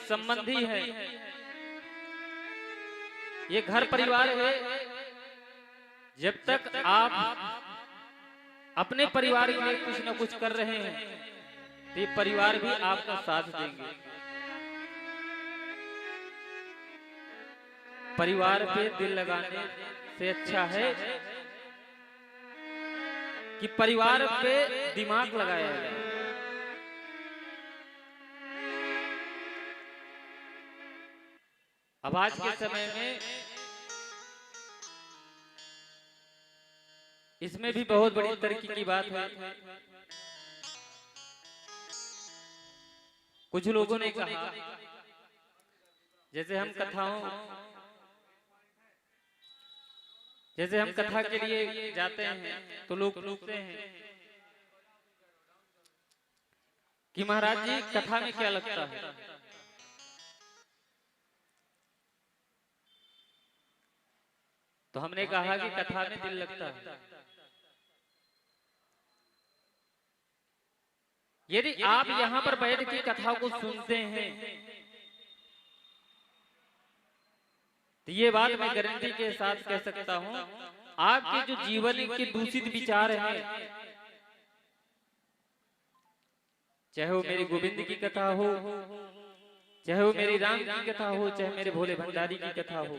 संबंधी है, ये घर परिवार है। जब तक आप अपने परिवार के लिए कुछ न कुछ कर रहे हैं तो ये परिवार भी आपका साथ देंगे। परिवार पे दिल लगाने से अच्छा है कि परिवार पे दिमाग लगाया जाए। अब आज के समय में इसमें भी बहुत बड़ी तरक्की की बात है। कुछ लोगों ने कहा, जैसे हम कथा के लिए जाते हैं तो लोग पूछते हैं कि महाराज जी कथा में क्या लगता है। तो हमने कहा कि कथा में दिल लगता है। यदि आप यहाँ पर बैठ के कथा को सुनते हैं तो ये बात मैं गारंटी के साथ कह सकता हूँ, आपके जो जीवन के दूषित विचार हैं, चाहे वो मेरी गोविंद की कथा हो, चाहे वो मेरी राम की कथा हो, चाहे मेरे भोले भंडारी की कथा हो,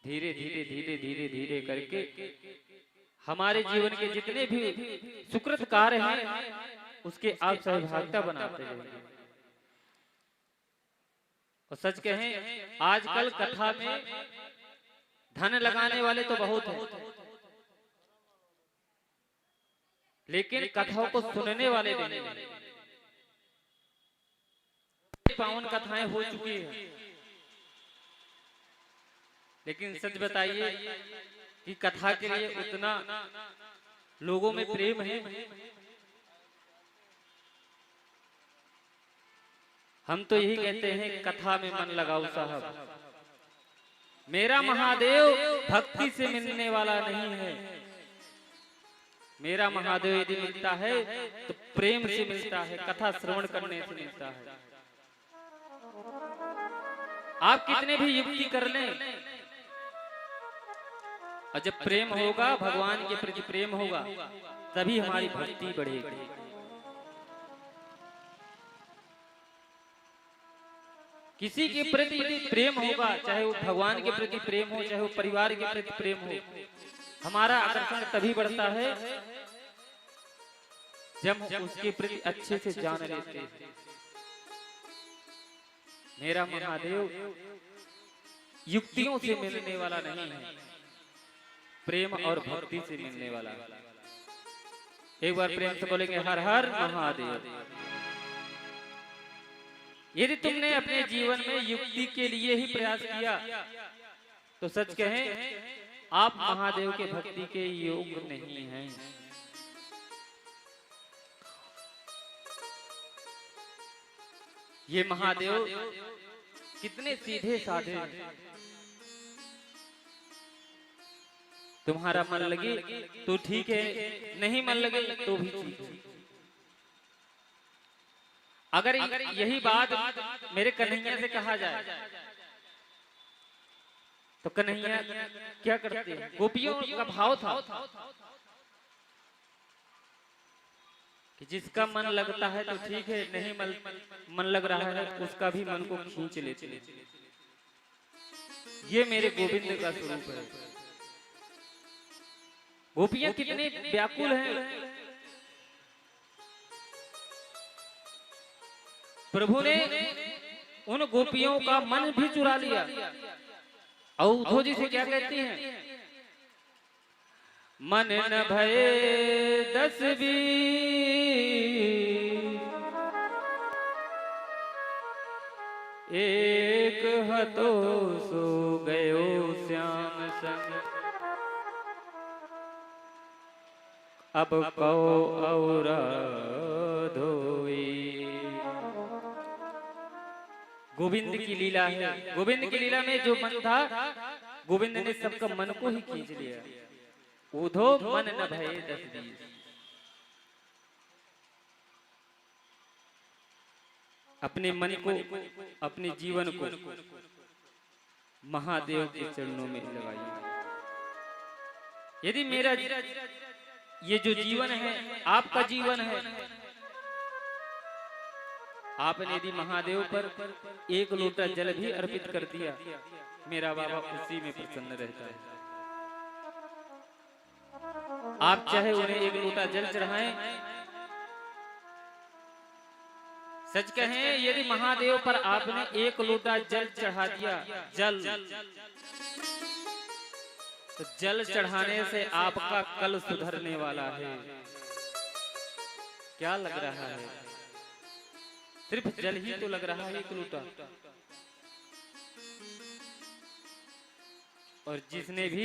धीरे धीरे धीरे धीरे धीरे करके हमारे जीवन के जितने भी सुकृत कार्य हैं उसके आप सहभागिता बनाते हैं। और सच कहें, आजकल कथा में धन लगाने वाले तो बहुत हैं, लेकिन कथाओं को सुनने वाले नहीं। पावन कथाएं हो चुकी हैं, लेकिन सच बताइए कि कथा के लिए उतना लोगों में प्रेम है। हम तो यही कहते हैं, कथा में मन लगाओ साहब। मेरा महादेव भक्ति से मिलने वाला नहीं है। मेरा महादेव यदि मिलता है तो प्रेम से मिलता है, कथा श्रवण करने से मिलता है। आप कितने भी युक्ति कर लें, और जब प्रेम होगा, भगवान के प्रति प्रेम होगा, तभी हमारी भक्ति बढ़ेगी। किसी के प्रति प्रेम होगा, चाहे वो भगवान के प्रति प्रेम हो, चाहे वो परिवार के प्रति प्रेम हो, हमारा आकर्षण तभी बढ़ता है जब उसके प्रति अच्छे से जान लेते हैं। मेरा महादेव युक्तियों से मिलने वाला नहीं है, प्रेम और भक्ति से मिलने वाला। एक बार प्रेम से बोलेंगे हर हर महादेव। यदि तुमने अपने जीवन में युक्ति के लिए ही प्रयास किया तो सच कहें, आप महादेव के भक्ति के योग्य नहीं हैं। ये महादेव कितने सीधे साधे हैं। तुम्हारा मन लगे तो ठीक है, नहीं मन लगे तो भी ठीक है। अगर यही बात मेरे कन्हैया से कहा जाए तो कन्हैया क्या करते हैं? गोपियों का भाव था कि जिसका मन लगता है तो ठीक है, नहीं मन लग रहा है उसका भी मन को खींच लेते। ये मेरे गोविंद का स्वरूप है। गोपियां कितने व्याकुल हैं। प्रभु ने उन गोपियों का मन भी चुरा लिया। और उद्धव जी से क्या कहती हैं? मन न भये 10 एक हतो सो गयो श्याम संग, अब कहो और धोई। गोविंद की लीला है। गोविंद की लीला में जो मन था, गोविंद ने सबका मन को ही खींच लिया। उधो मन न भये 10 अपने मन को, अपने जीवन को महादेव के चरणों में लगाइए। यदि मेरा ये जो जीवन है आपका जीवन है, आपने यदि महादेव पर एक लोटा जल भी अर्पित कर दिया, मेरा बाबा उसी में प्रसन्न रहता है। आप चाहे उन्हें एक लोटा जल चढ़ाएं, सच कहें यदि महादेव पर आपने एक लोटा जल चढ़ा दिया, तो जल चढ़ाने से आपका कल सुधरने वाला है। क्या लग रहा है? सिर्फ जल ही तो लग रहा है एक लोटा। और जिसने भी